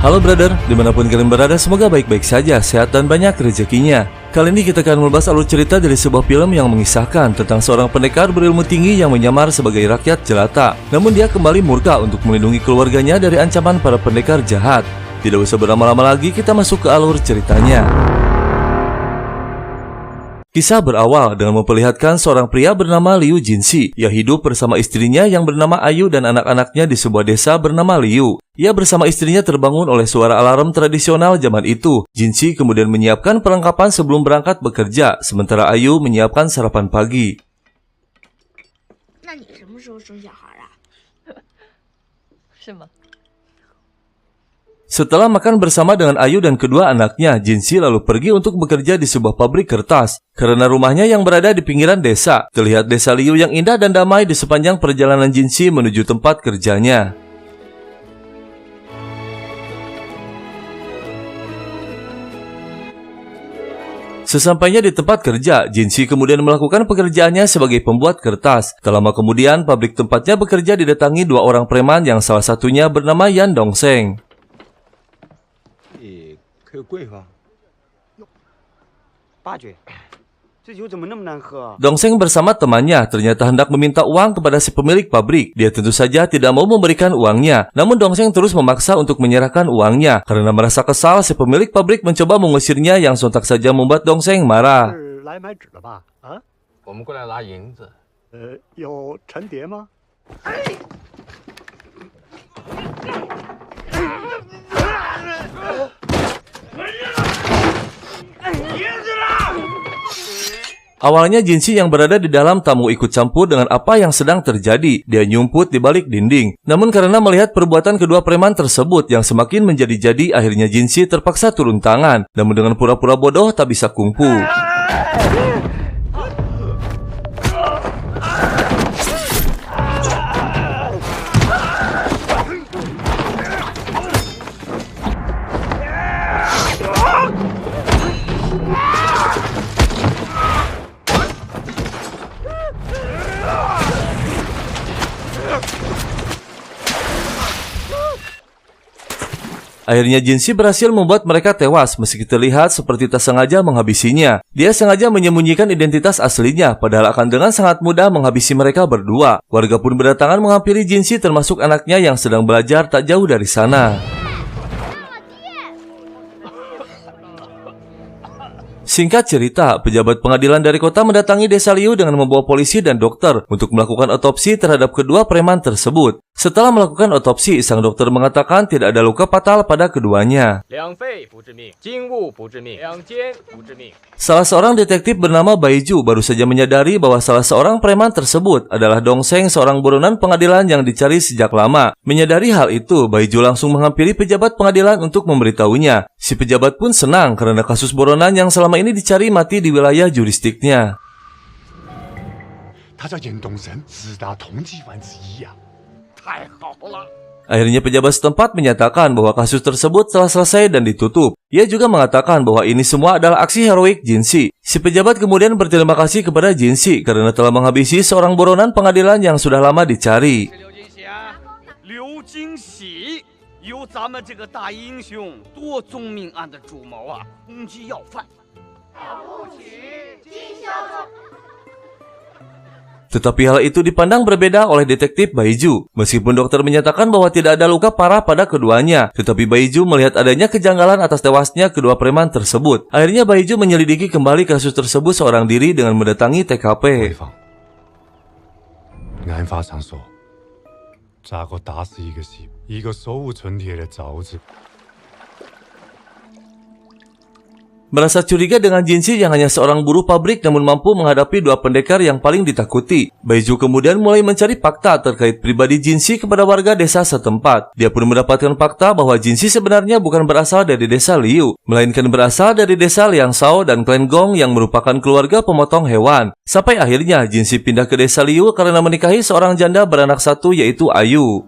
Halo brother, dimanapun kalian berada, semoga baik-baik saja, sehat dan banyak rezekinya. Kali ini kita akan membahas alur cerita dari sebuah film yang mengisahkan tentang seorang pendekar berilmu tinggi yang menyamar sebagai rakyat jelata. Namun dia kembali murka untuk melindungi keluarganya dari ancaman para pendekar jahat. Tidak usah berlama-lama lagi, kita masuk ke alur ceritanya. Kisah berawal dengan memperlihatkan seorang pria bernama Liu Jinxi. Ia hidup bersama istrinya yang bernama Ayu dan anak-anaknya di sebuah desa bernama Liu. Ia bersama istrinya terbangun oleh suara alarm tradisional zaman itu. Jinxi kemudian menyiapkan perlengkapan sebelum berangkat bekerja, sementara Ayu menyiapkan sarapan pagi. Setelah makan bersama dengan Ayu dan kedua anaknya, Jinxi lalu pergi untuk bekerja di sebuah pabrik kertas. Karena rumahnya yang berada di pinggiran desa, terlihat desa Liu yang indah dan damai di sepanjang perjalanan Jinxi menuju tempat kerjanya. Sesampainya di tempat kerja, Jinxi kemudian melakukan pekerjaannya sebagai pembuat kertas. Tak lama kemudian, pabrik tempatnya bekerja didatangi dua orang preman yang salah satunya bernama Yan Dongseng. Dongseng bersama temannya ternyata hendak meminta uang kepada si pemilik pabrik. Dia tentu saja tidak mau memberikan uangnya. Namun Dongseng terus memaksa untuk menyerahkan uangnya. Karena merasa kesal, si pemilik pabrik mencoba mengusirnya yang sontak saja membuat Dongseng marah. Awalnya Jinxi yang berada di dalam tak mau ikut campur dengan apa yang sedang terjadi. Dia nyumput di balik dinding. Namun karena melihat perbuatan kedua preman tersebut yang semakin menjadi-jadi, akhirnya Jinxi terpaksa turun tangan. Namun dengan pura-pura bodoh tak bisa kungfu. Akhirnya Jinxi berhasil membuat mereka tewas meski terlihat seperti tak sengaja menghabisinya. Dia sengaja menyembunyikan identitas aslinya, padahal akan dengan sangat mudah menghabisi mereka berdua. Warga pun berdatangan menghampiri Jinxi termasuk anaknya yang sedang belajar tak jauh dari sana. Singkat cerita, pejabat pengadilan dari kota mendatangi desa Liu dengan membawa polisi dan dokter untuk melakukan otopsi terhadap kedua preman tersebut. Setelah melakukan otopsi, sang dokter mengatakan tidak ada luka fatal pada keduanya. Salah seorang detektif bernama Baiju baru saja menyadari bahwa salah seorang preman tersebut adalah Dongseng, seorang buronan pengadilan yang dicari sejak lama. Menyadari hal itu, Baiju langsung menghampiri pejabat pengadilan untuk memberitahunya. Si pejabat pun senang karena kasus buronan yang selama ini dicari mati di wilayah jurisdiknya. Akhirnya pejabat setempat menyatakan bahwa kasus tersebut telah selesai dan ditutup. Ia juga mengatakan bahwa ini semua adalah aksi heroik Jinxi. Si pejabat kemudian berterima kasih kepada Jinxi karena telah menghabisi seorang buronan pengadilan yang sudah lama dicari. Tetapi hal itu dipandang berbeda oleh detektif Baiju. Meskipun dokter menyatakan bahwa tidak ada luka parah pada keduanya, tetapi Baiju melihat adanya kejanggalan atas tewasnya kedua preman tersebut. Akhirnya Baiju menyelidiki kembali kasus tersebut seorang diri dengan mendatangi TKP. Merasa curiga dengan Jinxi yang hanya seorang buruh pabrik namun mampu menghadapi dua pendekar yang paling ditakuti, Baiju kemudian mulai mencari fakta terkait pribadi Jinxi kepada warga desa setempat. Dia pun mendapatkan fakta bahwa Jinxi sebenarnya bukan berasal dari desa Liu, melainkan berasal dari desa Liangshao dan klan Gong yang merupakan keluarga pemotong hewan. Sampai akhirnya Jinxi pindah ke desa Liu karena menikahi seorang janda beranak satu yaitu Ayu.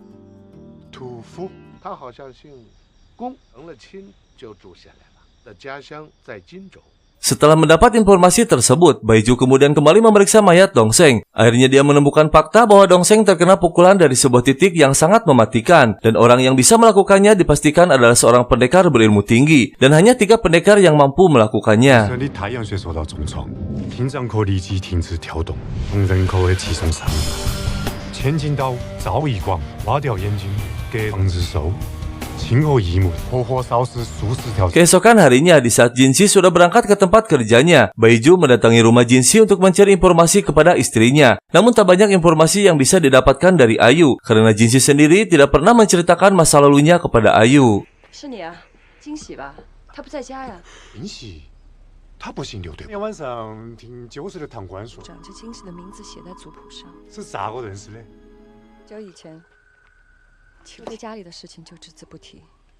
Setelah mendapat informasi tersebut, Baiju kemudian kembali memeriksa mayat Dongseng. Akhirnya dia menemukan fakta bahwa Dongseng terkena pukulan dari sebuah titik yang sangat mematikan, dan orang yang bisa melakukannya dipastikan adalah seorang pendekar berilmu tinggi, dan hanya 3 pendekar yang mampu melakukannya. Keesokan harinya, di saat Jinshi sudah berangkat ke tempat kerjanya, Baiju mendatangi rumah Jinshi untuk mencari informasi kepada istrinya. Namun tak banyak informasi yang bisa didapatkan dari Ayu, karena Jinshi sendiri tidak pernah menceritakan masa lalunya kepada Ayu.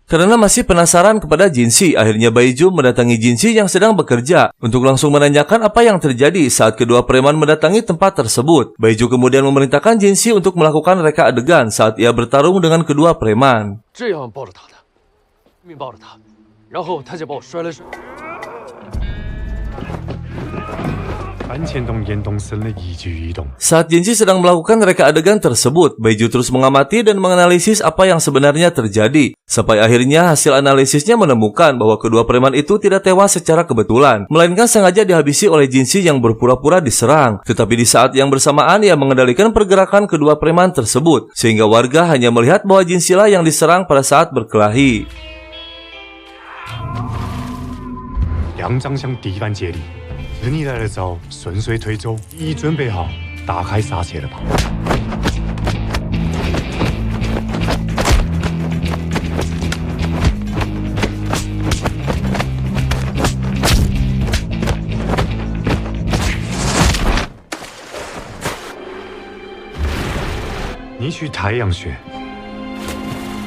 Karena masih penasaran kepada Jinshi, akhirnya Baiju mendatangi Jinshi yang sedang bekerja untuk langsung menanyakan apa yang terjadi saat kedua preman mendatangi tempat tersebut. Baiju kemudian memerintahkan Jinshi untuk melakukan reka adegan saat ia bertarung dengan kedua preman. Saat Jinshi sedang melakukan reka adegan tersebut, Baiju terus mengamati dan menganalisis apa yang sebenarnya terjadi. Sampai akhirnya hasil analisisnya menemukan bahwa kedua preman itu tidak tewas secara kebetulan, melainkan sengaja dihabisi oleh Jinshi yang berpura-pura diserang. Tetapi di saat yang bersamaan ia mengendalikan pergerakan kedua preman tersebut, sehingga warga hanya melihat bahwa Jinshi lah yang diserang pada saat berkelahi.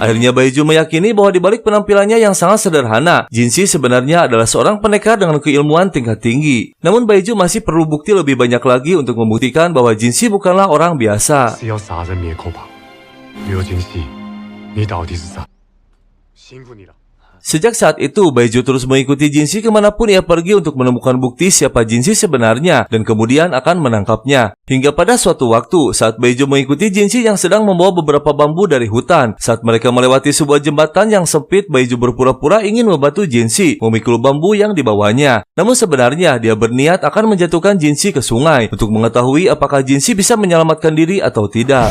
Akhirnya Baiju meyakini bahwa di balik penampilannya yang sangat sederhana, Jinshi sebenarnya adalah seorang pendekar dengan keilmuan tingkat tinggi. Namun Baiju masih perlu bukti lebih banyak lagi untuk membuktikan bahwa Jinshi bukanlah orang biasa. Sejak saat itu, Baiju terus mengikuti Jinshi kemanapun ia pergi untuk menemukan bukti siapa Jinshi sebenarnya dan kemudian akan menangkapnya. Hingga pada suatu waktu, saat Baiju mengikuti Jinshi yang sedang membawa beberapa bambu dari hutan. Saat mereka melewati sebuah jembatan yang sempit, Baiju berpura-pura ingin membantu Jinshi memikul bambu yang dibawanya. Namun sebenarnya dia berniat akan menjatuhkan Jinshi ke sungai untuk mengetahui apakah Jinshi bisa menyelamatkan diri atau tidak.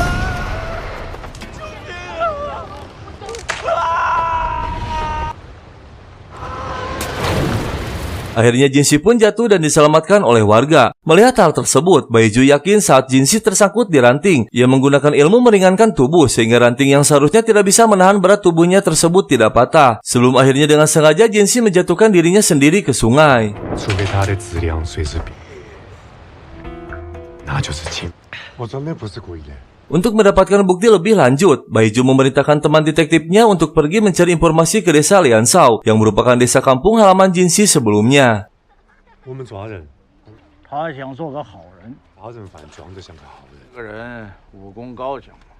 Akhirnya Jinshi pun jatuh dan diselamatkan oleh warga. Melihat hal tersebut, Baiju yakin saat Jinshi tersangkut di ranting, ia menggunakan ilmu meringankan tubuh sehingga ranting yang seharusnya tidak bisa menahan berat tubuhnya tersebut tidak patah. Sebelum akhirnya dengan sengaja Jinshi menjatuhkan dirinya sendiri ke sungai. Untuk mendapatkan bukti lebih lanjut, Baiju memerintahkan teman detektifnya untuk pergi mencari informasi ke desa Liansao, yang merupakan desa kampung halaman Jinshi sebelumnya.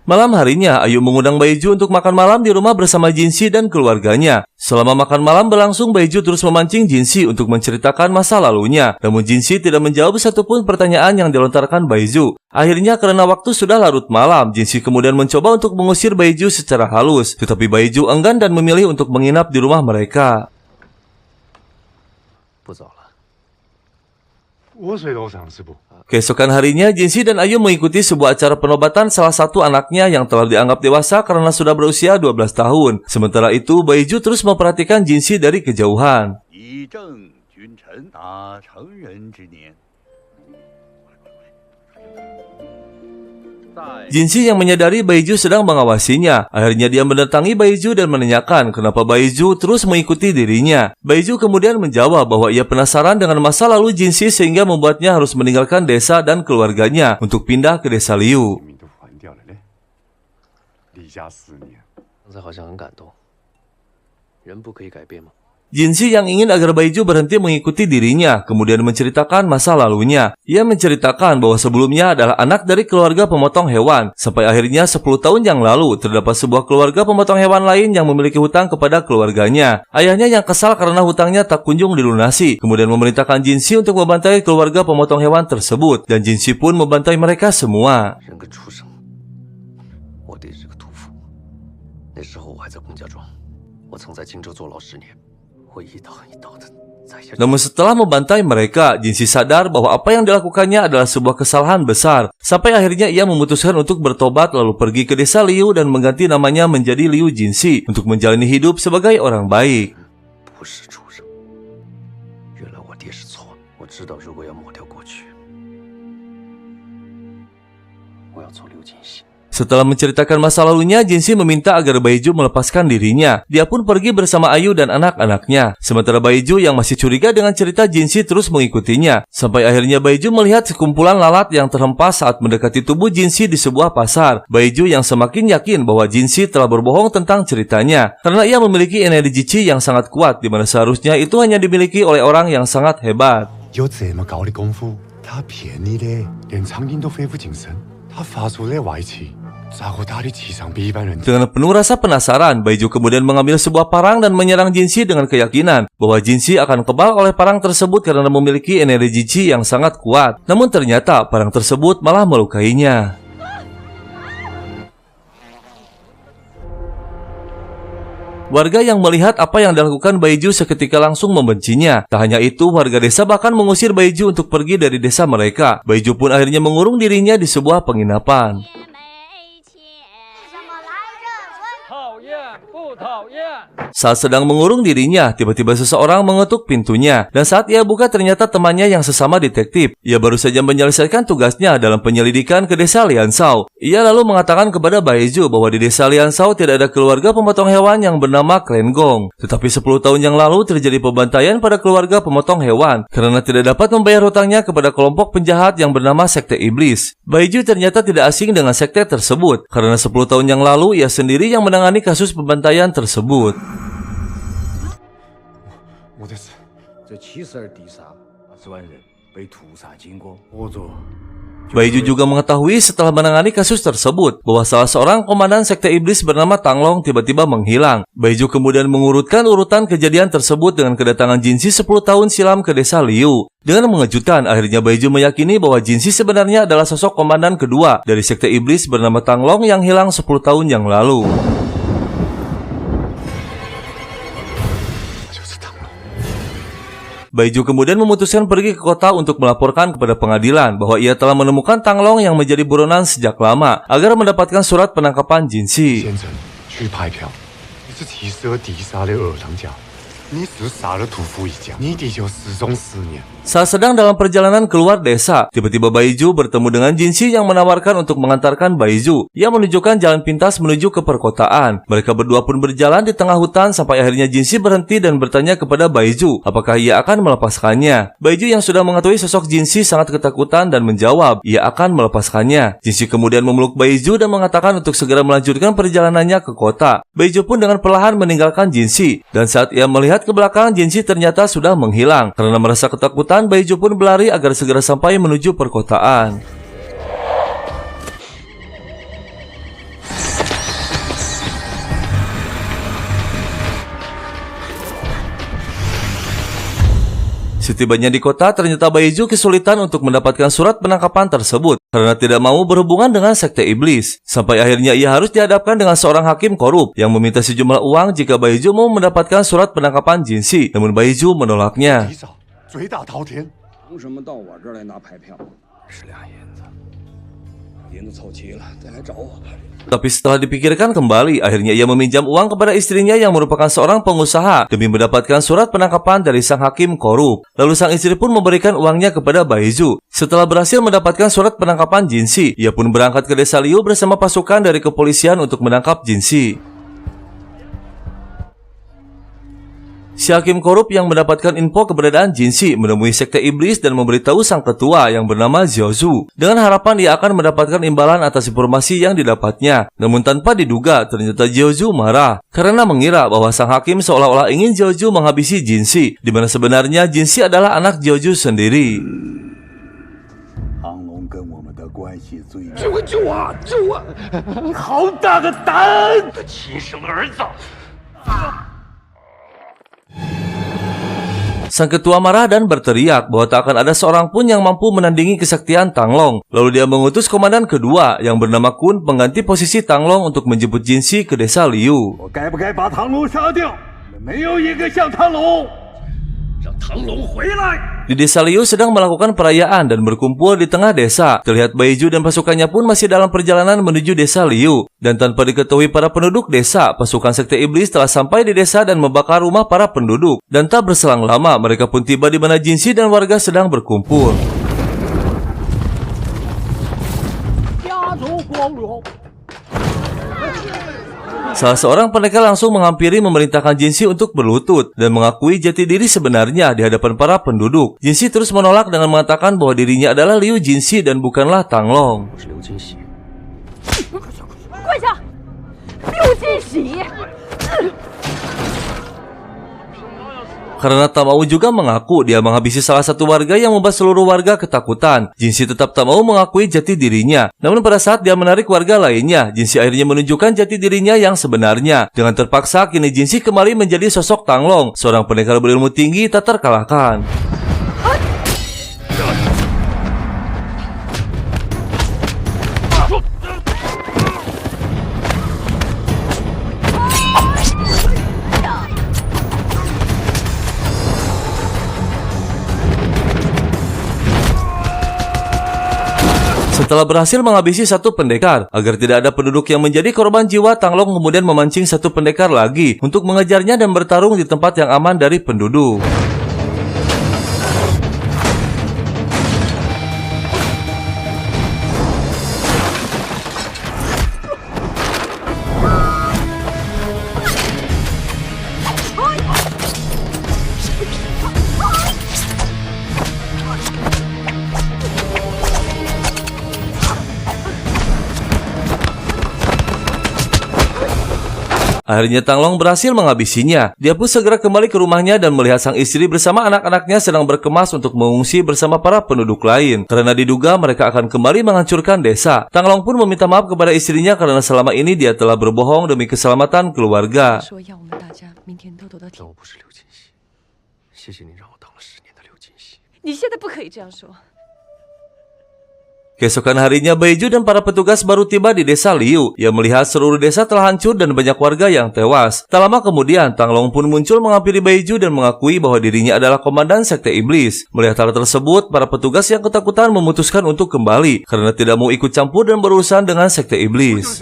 Malam harinya, Ayu mengundang Baiju untuk makan malam di rumah bersama Jinshi dan keluarganya. Selama makan malam berlangsung, Baiju terus memancing Jinshi untuk menceritakan masa lalunya. Namun Jinshi tidak menjawab satupun pertanyaan yang dilontarkan Baiju. Akhirnya karena waktu sudah larut malam, Jinshi kemudian mencoba untuk mengusir Baiju secara halus. Tetapi Baiju enggan dan memilih untuk menginap di rumah mereka. Keesokan harinya, Jinshi dan Ayu mengikuti sebuah acara penobatan salah satu anaknya yang telah dianggap dewasa karena sudah berusia 12 tahun. Sementara itu, Baiju terus memperhatikan Jinshi dari kejauhan. Jinshi yang menyadari Baiju sedang mengawasinya. Akhirnya dia mendatangi Baiju dan menanyakan kenapa Baiju terus mengikuti dirinya. Baiju kemudian menjawab bahwa ia penasaran dengan masa lalu Jinshi sehingga membuatnya harus meninggalkan desa dan keluarganya untuk pindah ke desa Liu. Jinsi yang ingin agar Baiju berhenti mengikuti dirinya, kemudian menceritakan masa lalunya. Ia menceritakan bahwa sebelumnya adalah anak dari keluarga pemotong hewan, sampai akhirnya 10 tahun yang lalu terdapat sebuah keluarga pemotong hewan lain yang memiliki hutang kepada keluarganya. Ayahnya yang kesal karena hutangnya tak kunjung dilunasi, kemudian memerintahkan Jinsi untuk membantai keluarga pemotong hewan tersebut, dan Jinsi pun membantai mereka semua. Namun setelah membantai mereka, Jinsi sadar bahwa apa yang dilakukannya adalah sebuah kesalahan besar. Sampai akhirnya ia memutuskan untuk bertobat lalu pergi ke desa Liu dan mengganti namanya menjadi Liu Jinsi untuk menjalani hidup sebagai orang baik. Setelah menceritakan masa lalunya, Jinsi meminta agar Baiju melepaskan dirinya. Dia pun pergi bersama Ayu dan anak-anaknya. Sementara Baiju yang masih curiga dengan cerita Jinsi terus mengikutinya. Sampai akhirnya Baiju melihat sekumpulan lalat yang terhempas saat mendekati tubuh Jinsi di sebuah pasar. Baiju yang semakin yakin bahwa Jinsi telah berbohong tentang ceritanya. Karena ia memiliki energi Qi yang sangat kuat, di mana seharusnya itu hanya dimiliki oleh orang yang sangat hebat. Dengan penuh rasa penasaran, Baiju kemudian mengambil sebuah parang dan menyerang Jinsi dengan keyakinan bahwa Jinsi akan kebal oleh parang tersebut karena memiliki energi Qi yang sangat kuat. Namun ternyata parang tersebut malah melukainya. Warga yang melihat apa yang dilakukan Baiju seketika langsung membencinya. Tak hanya itu, warga desa bahkan mengusir Baiju untuk pergi dari desa mereka. Baiju pun akhirnya mengurung dirinya di sebuah penginapan. Saat sedang mengurung dirinya, tiba-tiba seseorang mengetuk pintunya. Dan saat ia buka, ternyata temannya yang sesama detektif. Ia baru saja menyelesaikan tugasnya dalam penyelidikan ke desa Liansao. Ia lalu mengatakan kepada Baiju bahwa di desa Liansao tidak ada keluarga pemotong hewan yang bernama Clan Gong. Tetapi 10 tahun yang lalu terjadi pembantaian pada keluarga pemotong hewan karena tidak dapat membayar hutangnya kepada kelompok penjahat yang bernama Sekte Iblis. Baiju ternyata tidak asing dengan sekte tersebut karena 10 tahun yang lalu ia sendiri yang menangani kasus pembantaian tersebut. Baiju juga mengetahui setelah menangani kasus tersebut bahwa salah seorang komandan Sekte Iblis bernama Tanglong tiba-tiba menghilang. Baiju kemudian mengurutkan urutan kejadian tersebut dengan kedatangan Jinsi 10 tahun silam ke desa Liu. Dengan mengejutkan, akhirnya Baiju meyakini bahwa Jinsi sebenarnya adalah sosok komandan kedua dari Sekte Iblis bernama Tanglong yang hilang 10 tahun yang lalu. Baiju kemudian memutuskan pergi ke kota untuk melaporkan kepada pengadilan bahwa ia telah menemukan Tanglong yang menjadi buronan sejak lama agar mendapatkan surat penangkapan Jinsi. Saat sedang dalam perjalanan keluar desa, tiba-tiba Baiju bertemu dengan Jinsi yang menawarkan untuk mengantarkan Baiju. Ia menunjukkan jalan pintas menuju ke perkotaan. Mereka berdua pun berjalan di tengah hutan sampai akhirnya Jinsi berhenti dan bertanya kepada Baiju apakah ia akan melepaskannya. Baiju yang sudah mengetahui sosok Jinsi sangat ketakutan dan menjawab ia akan melepaskannya. Jinsi kemudian memeluk Baiju dan mengatakan untuk segera melanjutkan perjalanannya ke kota. Baiju pun dengan perlahan meninggalkan Jinsi, dan saat ia melihat ke belakang, Jinsi ternyata sudah menghilang. Karena merasa ketakutan, Baiju pun berlari agar segera sampai menuju perkotaan. Setibanya di kota, ternyata Baiju kesulitan untuk mendapatkan surat penangkapan tersebut karena tidak mau berhubungan dengan Sekte Iblis. Sampai akhirnya ia harus dihadapkan dengan seorang hakim korup yang meminta sejumlah uang jika Baiju mau mendapatkan surat penangkapan Jinsi. Namun Baiju menolaknya. Tapi setelah dipikirkan kembali, akhirnya ia meminjam uang kepada istrinya yang merupakan seorang pengusaha demi mendapatkan surat penangkapan dari sang hakim korup. Lalu sang istri pun memberikan uangnya kepada Baiju. Setelah berhasil mendapatkan surat penangkapan Jinsi, ia pun berangkat ke desa Liu bersama pasukan dari kepolisian untuk menangkap Jinsi. Si hakim korup yang mendapatkan info keberadaan Jinshi menemui sekte iblis dan memberitahu sang ketua yang bernama Xiaozu dengan harapan ia akan mendapatkan imbalan atas informasi yang didapatnya. Namun tanpa diduga, ternyata Xiaozu marah karena mengira bahwa sang hakim seolah-olah ingin Xiaozu menghabisi Jinshi, di mana sebenarnya Jinshi adalah anak Xiaozu sendiri. 跟我们的关系最……救我！救我！好大个胆！他亲生儿子！ Sang ketua marah dan berteriak bahwa tak akan ada seorang pun yang mampu menandingi kesaktian Tang Long. Lalu dia mengutus komandan kedua yang bernama Kun pengganti posisi Tang Long untuk menjemput Jinshi ke desa Liu. Di desa Liu sedang melakukan perayaan dan berkumpul di tengah desa. Terlihat Baiju dan pasukannya pun masih dalam perjalanan menuju desa Liu. Dan tanpa diketahui para penduduk desa, pasukan sekte iblis telah sampai di desa dan membakar rumah para penduduk. Dan tak berselang lama, mereka pun tiba di mana Jinshi dan warga sedang berkumpul. Salah seorang pendekar langsung menghampiri memerintahkan Jinshi untuk berlutut dan mengakui jati diri sebenarnya di hadapan para penduduk. Jinshi terus menolak dengan mengatakan bahwa dirinya adalah Liu Jinshi dan bukanlah Tang Long. Karena tak mau juga mengaku dia menghabisi salah satu warga yang membuat seluruh warga ketakutan, Jinshi tetap tak mau mengakui jati dirinya. Namun pada saat dia menarik warga lainnya, Jinshi akhirnya menunjukkan jati dirinya yang sebenarnya. Dengan terpaksa, kini Jinshi kembali menjadi sosok Tang Long, seorang pendekar berilmu tinggi tak terkalahkan. Setelah berhasil menghabisi satu pendekar, agar tidak ada penduduk yang menjadi korban jiwa, Tang Long kemudian memancing satu pendekar lagi untuk mengejarnya dan bertarung di tempat yang aman dari penduduk. Akhirnya Tang Long berhasil menghabisinya. Dia pun segera kembali ke rumahnya dan melihat sang istri bersama anak-anaknya sedang berkemas untuk mengungsi bersama para penduduk lain. Karena diduga mereka akan kembali menghancurkan desa. Tang Long pun meminta maaf kepada istrinya karena selama ini dia telah berbohong demi keselamatan keluarga. Keesokan harinya, Baiju dan para petugas baru tiba di desa Liu. Ia melihat seluruh desa telah hancur dan banyak warga yang tewas. Tak lama kemudian, Tang Long pun muncul menghampiri Baiju dan mengakui bahwa dirinya adalah komandan sekte iblis. Melihat hal tersebut, para petugas yang ketakutan memutuskan untuk kembali karena tidak mau ikut campur dan berurusan dengan sekte iblis.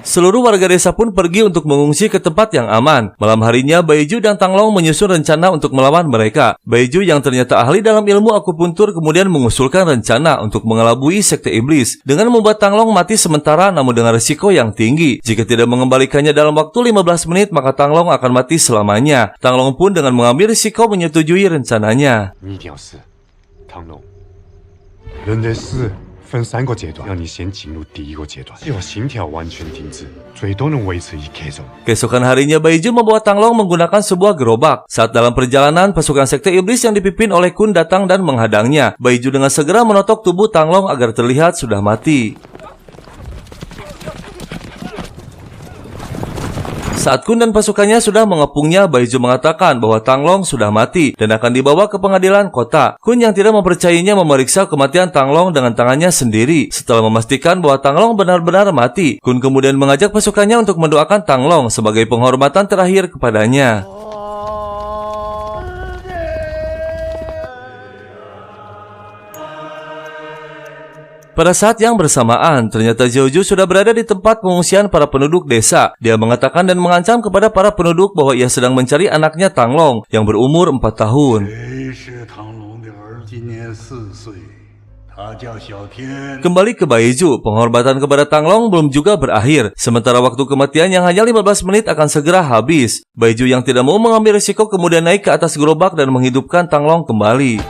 Seluruh warga desa pun pergi untuk mengungsi ke tempat yang aman. Malam harinya, Baiju dan Tang Long menyusun rencana untuk melawan mereka. Baiju yang ternyata ahli dalam ilmu akupuntur kemudian mengusulkan rencana untuk mengelabui sekte iblis dengan membuat Tang Long mati sementara namun dengan risiko yang tinggi. Jika tidak mengembalikannya dalam waktu 15 menit, maka Tang Long akan mati selamanya. Tang Long pun dengan mengambil risiko menyetujui rencananya. 分3个阶段，让你先进入第1个阶段，只要心跳完全停止，最多能维持1刻钟。Keesokan harinya, Baiju membawa Tang Long menggunakan sebuah gerobak. Saat dalam perjalanan, pasukan sekte iblis yang dipimpin oleh Kun datang dan menghadangnya. Baiju dengan segera menotok tubuh Tang Long agar terlihat sudah mati. Saat Kun dan pasukannya sudah mengepungnya, Baiju mengatakan bahwa Tang Long sudah mati dan akan dibawa ke pengadilan kota. Kun yang tidak mempercayainya memeriksa kematian Tang Long dengan tangannya sendiri. Setelah memastikan bahwa Tang Long benar-benar mati, Kun kemudian mengajak pasukannya untuk mendoakan Tang Long sebagai penghormatan terakhir kepadanya. Pada saat yang bersamaan, ternyata Xiaozu sudah berada di tempat pengungsian para penduduk desa. Dia mengatakan dan mengancam kepada para penduduk bahwa ia sedang mencari anaknya Tang Long yang berumur 4 tahun. 他叫小天。 Kembali ke Baizu, penghormatan kepada Tanglong belum juga berakhir. Sementara waktu kematian yang hanya 15 menit akan segera habis. Baizu yang tidak mau mengambil risiko kemudian naik ke atas gerobak dan menghidupkan Tanglong kembali.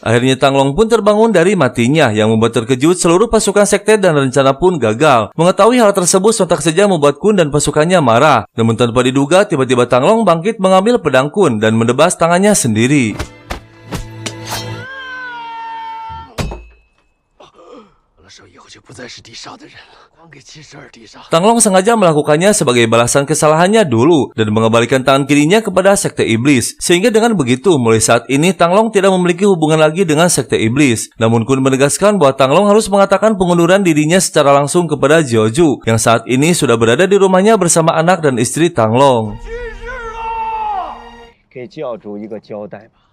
Akhirnya Tanglong pun terbangun dari matinya yang membuat terkejut seluruh pasukan sekte dan rencana pun gagal. Mengetahui hal tersebut sontak saja membuat Kun dan pasukannya marah. Namun tanpa diduga tiba-tiba Tanglong bangkit mengambil pedang Kun dan menebas tangannya sendiri. 了手以后就不再是地煞的人了，还给72地煞。 Tanglong sengaja melakukannya sebagai balasan kesalahannya dulu dan mengembalikan tangan kirinya kepada sekte iblis. Sehingga dengan begitu, mulai saat ini Tanglong tidak memiliki hubungan lagi dengan sekte iblis. Namun Kun menegaskan bahwa Tanglong harus mengatakan pengunduran dirinya secara langsung kepada Jiuzhu yang saat ini sudah berada di rumahnya bersama anak dan istri Tanglong. 给教主一个交代吧。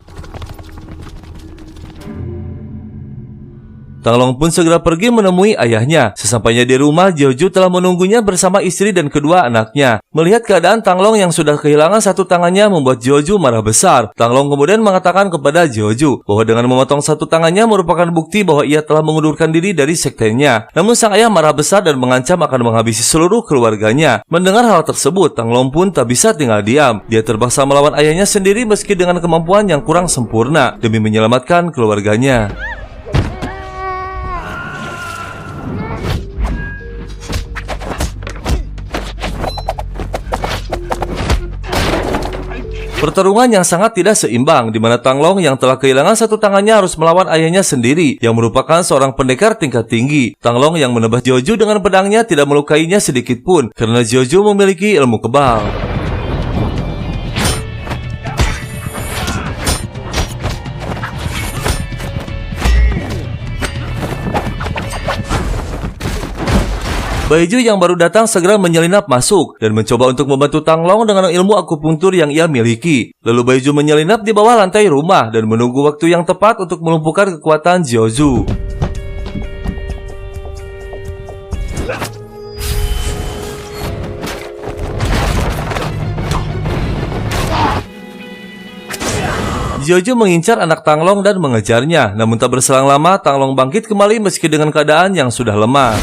Tanglong pun segera pergi menemui ayahnya. Sesampainya di rumah, Jiuzhu telah menunggunya bersama istri dan kedua anaknya. Melihat keadaan Tanglong yang sudah kehilangan satu tangannya membuat Jiuzhu marah besar. Tanglong kemudian mengatakan kepada Jiuzhu bahwa dengan memotong satu tangannya merupakan bukti bahwa ia telah mengundurkan diri dari sektenya. Namun sang ayah marah besar dan mengancam akan menghabisi seluruh keluarganya. Mendengar hal tersebut, Tanglong pun tak bisa tinggal diam. Dia terpaksa melawan ayahnya sendiri meski dengan kemampuan yang kurang sempurna demi menyelamatkan keluarganya. Pertarungan yang sangat tidak seimbang, di mana Tanglong yang telah kehilangan satu tangannya harus melawan ayahnya sendiri, yang merupakan seorang pendekar tingkat tinggi. Tanglong yang menebas Jiuzhu dengan pedangnya tidak melukainya sedikit pun, karena Jiuzhu memiliki ilmu kebal. Baizu yang baru datang segera menyelinap masuk dan mencoba untuk membantu Tanglong dengan ilmu akupunktur yang ia miliki. Lalu Baizu menyelinap di bawah lantai rumah dan menunggu waktu yang tepat untuk melumpuhkan kekuatan Jiuzhu. Jiuzhu mengincar anak Tanglong dan mengejarnya. Namun tak berselang lama, Tanglong bangkit kembali meski dengan keadaan yang sudah lemah.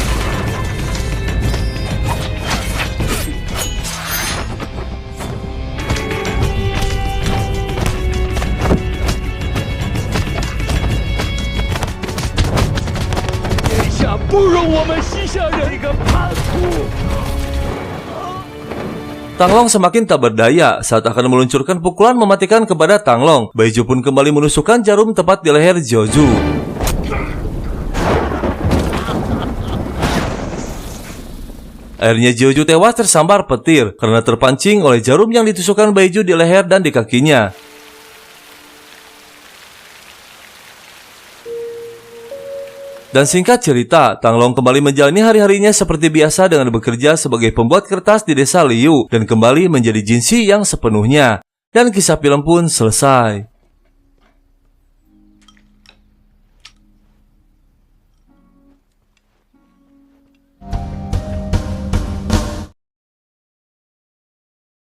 Tanglong semakin tak berdaya saat akan meluncurkan pukulan mematikan kepada Tanglong. Baizu pun kembali menusukkan jarum tepat di leher Jiuzhu. Akhirnya Jiuzhu tewas tersambar petir karena terpancing oleh jarum yang ditusukkan Baizu di leher dan di kakinya. Dan singkat cerita, Tanglong kembali menjalani hari-harinya seperti biasa dengan bekerja sebagai pembuat kertas di desa Liu dan kembali menjadi Jinshi yang sepenuhnya. Dan kisah film pun selesai.